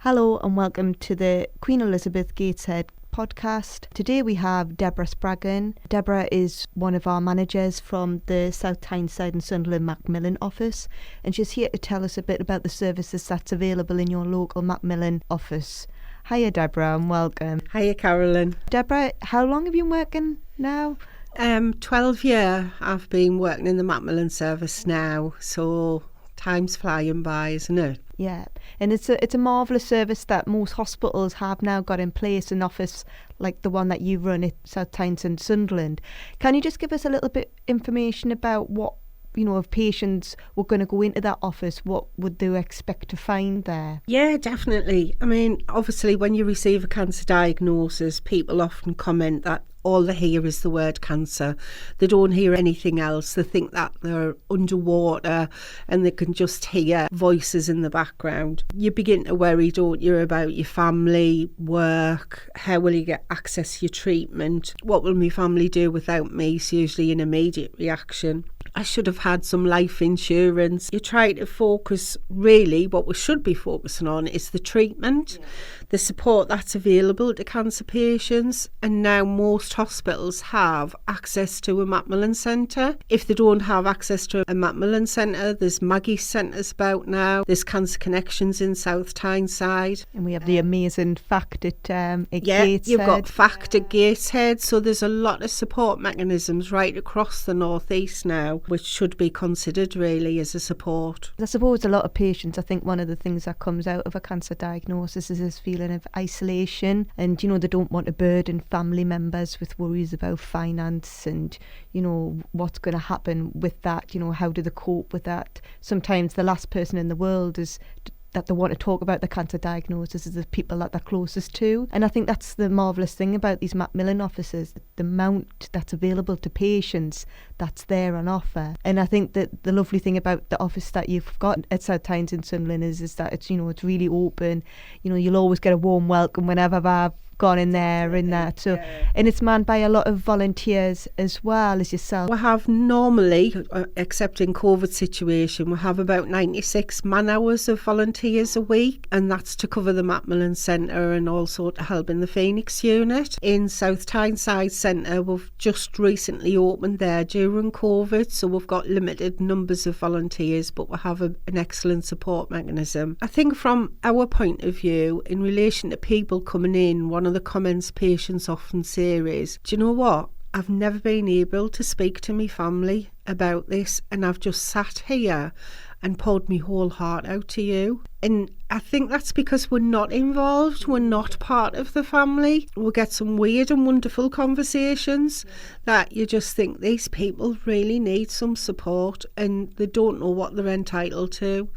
Hello and welcome to the Queen Elizabeth Gateshead podcast. Today we have Debra Spraggan. Debra is one of our managers from the South Tyneside and Sunderland Macmillan office, and she's here to tell us a bit about the services that's available in your local Macmillan office. Hiya Debra and welcome. Hiya Carolyn. Debra, how long have you been working now? 12 years I've been working in the Macmillan service now, so time's flying by, isn't it? Yeah, and it's a marvellous service that most hospitals have now got in place, an office like the one that you run at South Tyneside and Sunderland. Can you just give us a little bit information about what, if patients were going to go into that office, what would they expect to find there? Yeah, definitely. I mean, obviously when you receive a cancer diagnosis, people often comment that all they hear is the word cancer. They don't hear anything else. They think that they're underwater and they can just hear voices in the background. You begin to worry, don't you, about your family, work, how will you get access to your treatment? What will my family do without me? It's usually an immediate reaction. I should have had some life insurance. You try to focus, really, what we should be focusing on is the treatment, the support that's available to cancer patients. And now most hospitals have access to a Macmillan centre. If they don't have access to a Macmillan centre, there's Maggie centres about now. There's Cancer Connections in South Tyneside. And we have the amazing FACT at Gateshead. Yeah, you've got FACT at Gateshead. So there's a lot of support mechanisms right across the North East now, which should be considered really as a support. I suppose a lot of patients, I think one of the things that comes out of a cancer diagnosis is this feeling of isolation, and they don't want to burden family members with worries about finance and what's going to happen with that, how do they cope with that. Sometimes the last person in the world is that they want to talk about the cancer diagnosis is the people that they're closest to. And I think that's the marvellous thing about these Macmillan offices, the amount that's available to patients that's there on offer. And I think that the lovely thing about the office that you've got at South Tyneside and Sunderland is that it's, it's really open. You'll always get a warm welcome whenever I've gone in there and that. So, and it's manned by a lot of volunteers as well as yourself. We have normally, except in COVID situation, we have about 96 man hours of volunteers a week, and that's to cover the Macmillan Centre and also to help in the Phoenix unit. In South Tyneside Centre, we've just recently opened there during COVID, so we've got limited numbers of volunteers, but we have an excellent support mechanism. I think from our point of view, in relation to people coming in, one of the comments patients often say is, do you know what? I've never been able to speak to my family about this, and I've just sat here and poured my whole heart out to you. And I think that's because we're not involved, we're not part of the family. We'll get some weird and wonderful conversations that you just think these people really need some support and they don't know what they're entitled to.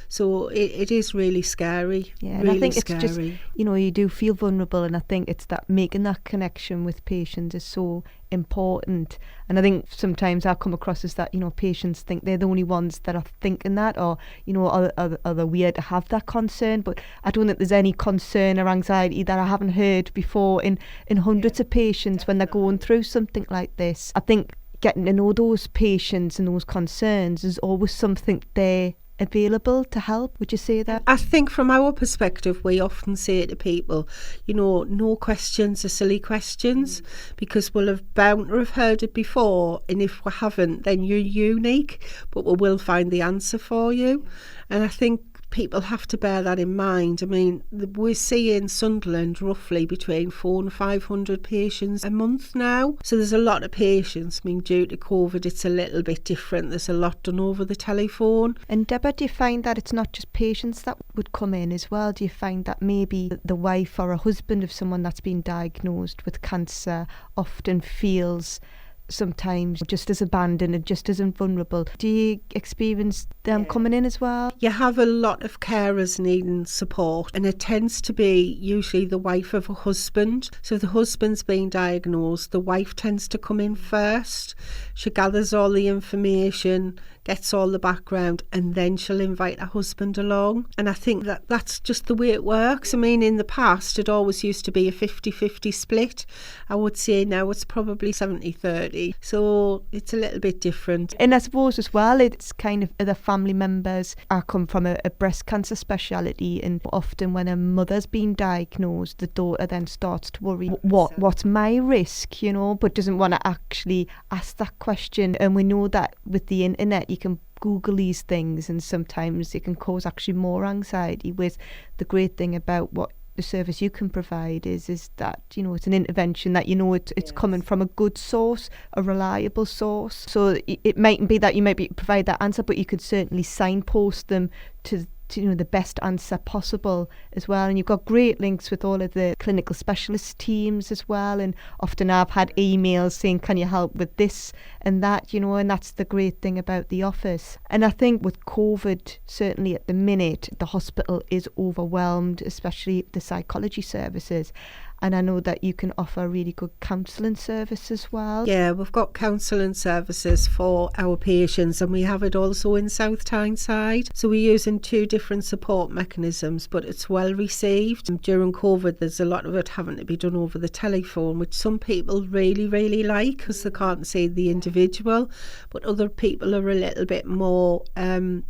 So it is really scary. Yeah, and really I think scary. It's just, you do feel vulnerable, and I think it's that making that connection with patients is so important. And I think sometimes I come across as that, patients think they're the only ones that are thinking that, or, are they weird to have that concern? But I don't think there's any concern or anxiety that I haven't heard before in hundreds of patients when they're going through something like this. I think getting to know those patients and those concerns is always something they're available to help. Would you say that? I think from our perspective, we often say to people, no questions are silly questions, because we'll have bound to have heard it before, and if we haven't, then you're unique, but we will find the answer for you. And I think people have to bear that in mind. I mean, we're seeing Sunderland roughly between 400 and 500 patients a month now. So there's a lot of patients. I mean, due to COVID, it's a little bit different. There's a lot done over the telephone. And Deborah, do you find that it's not just patients that would come in as well? Do you find that maybe the wife or a husband of someone that's been diagnosed with cancer often feels sometimes just as abandoned and just as invulnerable? Do you experience them coming in as well? You have a lot of carers needing support, and it tends to be usually the wife of a husband. So if the husband's been diagnosed, the wife tends to come in first. She gathers all the information, gets all the background, and then she'll invite her husband along. And I think that that's just the way it works. I mean, in the past, it always used to be a 50-50 split. I would say now it's probably 70-30. speciality. So it's a little bit different. And I suppose as well, it's kind of the family members. I come from a breast cancer speciality, and often when a mother's been diagnosed, the daughter then starts to worry, what's my risk, but doesn't want to actually ask that question. And we know that with the internet, you can Google these things, and sometimes it can cause actually more anxiety. With the great thing about what the service you can provide is that it's an intervention that it's coming from a good source, a reliable source. So it mightn't be that you might provide that answer, but you could certainly signpost them to the best answer possible as well. And you've got great links with all of the clinical specialist teams as well, and often I've had emails saying, can you help with this and that, and that's the great thing about the office. And I think with COVID, certainly at the minute, the hospital is overwhelmed, especially the psychology services. And I know that you can offer a really good counselling service as well. Yeah, we've got counselling services for our patients, and we have it also in South Tyneside. So we're using 2 different support mechanisms, but it's well received. During COVID, there's a lot of it having to be done over the telephone, which some people really, really like because they can't see the individual, but other people are a little bit more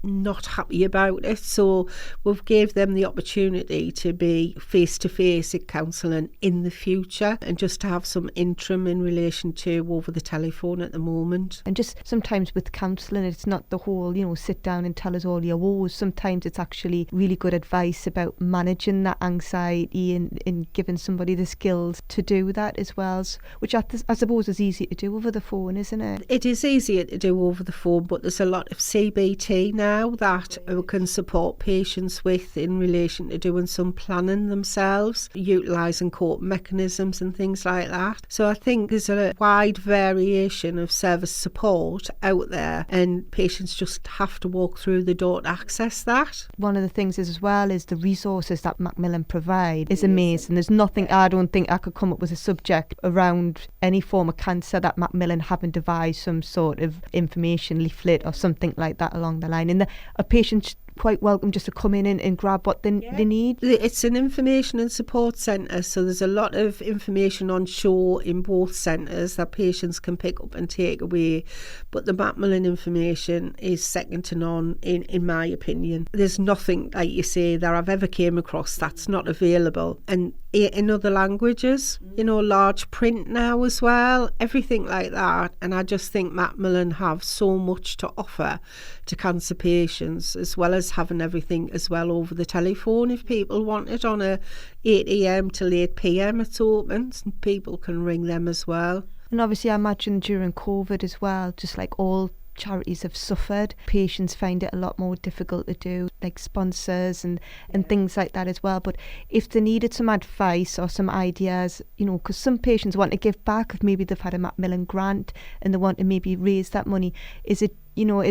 not happy about it. So we've gave them the opportunity to be face-to-face at counselling in the future, and just to have some interim in relation to over the telephone at the moment. And just sometimes with counselling, it's not the whole, sit down and tell us all your woes. Sometimes it's actually really good advice about managing that anxiety and giving somebody the skills to do that as well, which I suppose is easy to do over the phone, isn't it? It is easier to do over the phone, but there's a lot of CBT now that we can support patients with in relation to doing some planning themselves, utilising coping mechanisms and things like that. So I think there's a wide variation of service support out there, and patients just have to walk through the door to access that. One of the things is as well is the resources that Macmillan provide is amazing. There's nothing, I don't think I could come up with a subject around any form of cancer that Macmillan haven't devised some sort of information leaflet or something like that along the line. And a patient quite welcome just to come in and grab what they need. It's an information and support centre, so there's a lot of information on show in both centres that patients can pick up and take away, but the Macmillan information is second to none in my opinion. There's nothing, like you say, that I've ever came across that's not available, and in other languages, large print now as well, everything like that. And I just think Macmillan have so much to offer to cancer patients, as well as having everything as well over the telephone. If people want it on a 8 a.m. till 8 p.m, it's open, and people can ring them as well. And obviously I imagine during COVID as well, just like all charities have suffered, patients find it a lot more difficult to do, like sponsors and things like that as well. But if they needed some advice or some ideas, because some patients want to give back, if maybe they've had a Macmillan grant and they want to maybe raise that money, is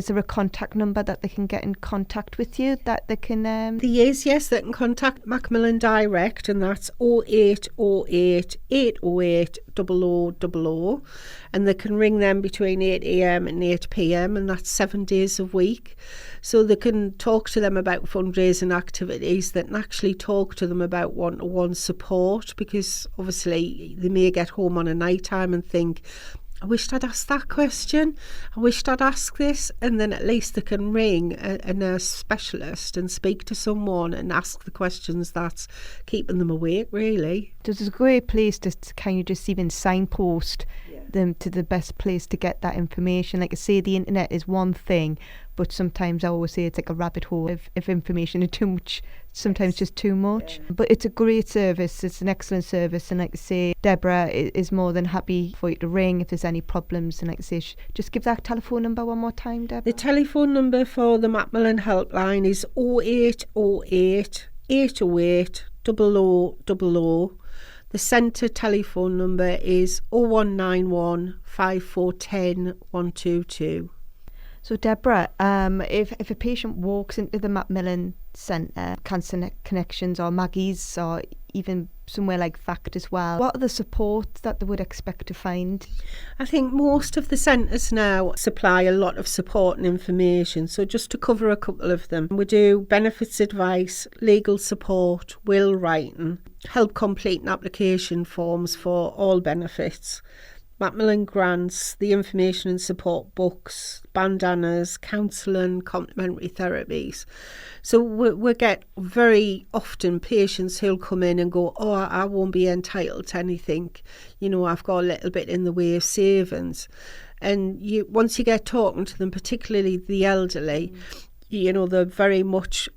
there a contact number that they can get in contact with you that they can... Yes, they can contact Macmillan direct, and that's 0808 808 0000, and they can ring them between 8 a.m. and 8 p.m, and that's 7 days a week. So they can talk to them about fundraising activities, that can actually talk to them about one-to-one support, because obviously they may get home on a night time and think, I wished I'd asked that question, I wished I'd asked this, and then at least they can ring a nurse specialist and speak to someone and ask the questions that's keeping them awake, really. There's a great place to kind of just even signpost them to the best place to get that information. Like I say, the internet is one thing, but sometimes I always say it's like a rabbit hole of information, and too much, sometimes just too much. Yeah. But it's a great service, it's an excellent service, and like I say, Debra is more than happy for you to ring if there's any problems. And like I say, just give that telephone number one more time, Debra. The telephone number for the Macmillan helpline is 0808 808 0000. The centre telephone number is 0191 5410 122. So Debra, if a patient walks into the Macmillan Centre, Cancer Connections or Maggie's, or even somewhere like FACT as well, what are the supports that they would expect to find? I think most of the centres now supply a lot of support and information. So just to cover a couple of them, we do benefits advice, legal support, will writing, help completing application forms for all benefits. Macmillan grants, the information and support books, bandanas, counselling, complementary therapies. So we get very often patients who'll come in and go, oh, I won't be entitled to anything. I've got a little bit in the way of savings. And once you get talking to them, particularly the elderly, they're very much,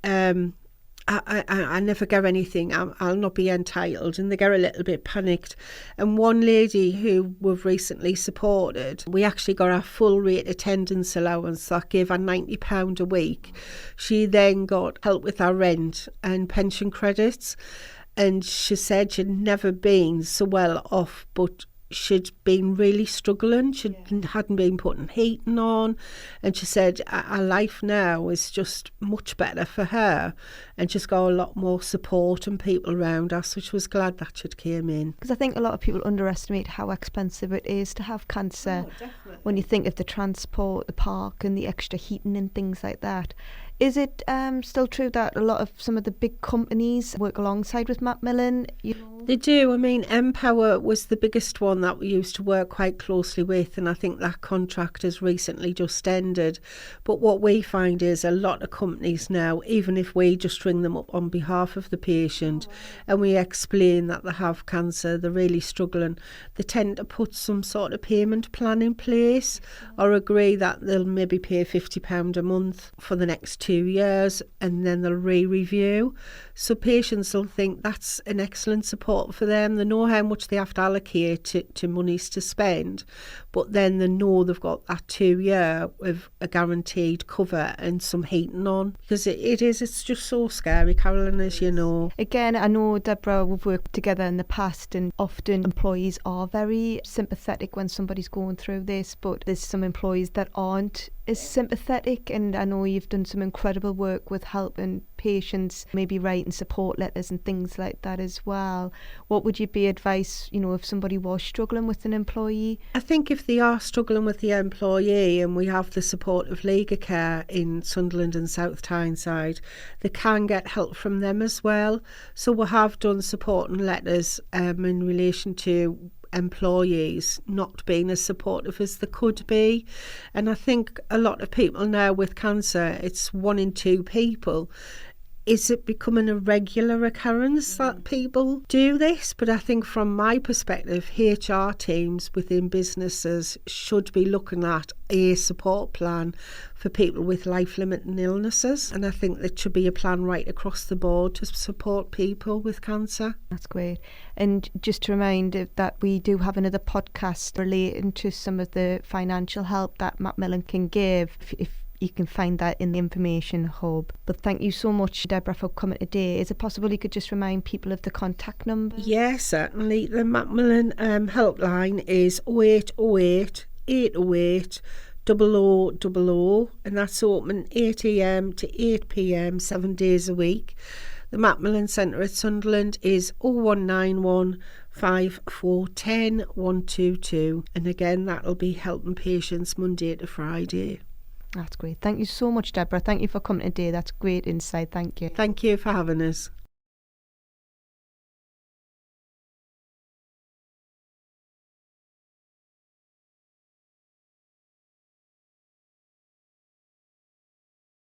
I never get anything, I'll not be entitled, and they get a little bit panicked. And one lady who we've recently supported, we actually got our full rate attendance allowance that gave her £90 a week. She then got help with her rent and pension credits, and she said she'd never been so well off, but she'd been really struggling. She hadn't been putting heating on, and she said her life now is just much better for her, and she's got a lot more support and people around us, so she was glad that she'd came in. Because I think a lot of people underestimate how expensive it is to have cancer. When you think of the transport, the park and the extra heating and things like that. Is it still true that a lot of some of the big companies work alongside with Macmillan? They do. I mean, Empower was the biggest one that we used to work quite closely with, and I think that contract has recently just ended. But what we find is a lot of companies now, even if we just ring them up on behalf of the patient and we explain that they have cancer, they're really struggling, they tend to put some sort of payment plan in place or agree that they'll maybe pay £50 a month for the next 2 years, and then they'll re-review. So patients will think that's an excellent support for them. They know how much they have to allocate to monies to spend, but then they know they've got that 2 year with a guaranteed cover and some heating on, because it's just so scary, Carolyn, as you know. Again, I know, Deborah, we've worked together in the past, and often employees are very sympathetic when somebody's going through this, but there's some employees that aren't as sympathetic, and I know you've done some incredible work with helping patients, maybe writing support letters and things like that as well. What would you be advice, if somebody was struggling with an employee? I think if they are struggling with the employee, and we have the support of Legal Care in Sunderland and South Tyneside, they can get help from them as well. So we have done support and letters in relation to employees not being as supportive as they could be. And I think a lot of people now with cancer, it's 1 in 2 people. Is it becoming a regular occurrence that people do this? But I think from my perspective, HR teams within businesses should be looking at a support plan for people with life-limiting illnesses. And I think there should be a plan right across the board to support people with cancer. That's great. And just to remind that we do have another podcast relating to some of the financial help that Macmillan can give, if you can find that in the information hub. But thank you so much, Deborah, for coming today. Is it possible you could just remind people of the contact number? Yes, certainly. The Macmillan helpline is 0808 808 0000, and that's open 8 a.m. to 8 p.m. 7 days a week. The Macmillan Centre at Sunderland is 0191 5410 122, and again that'll be helping patients Monday to Friday. That's great. Thank you so much, Deborah. Thank you for coming today. That's great insight. Thank you. Thank you for having us.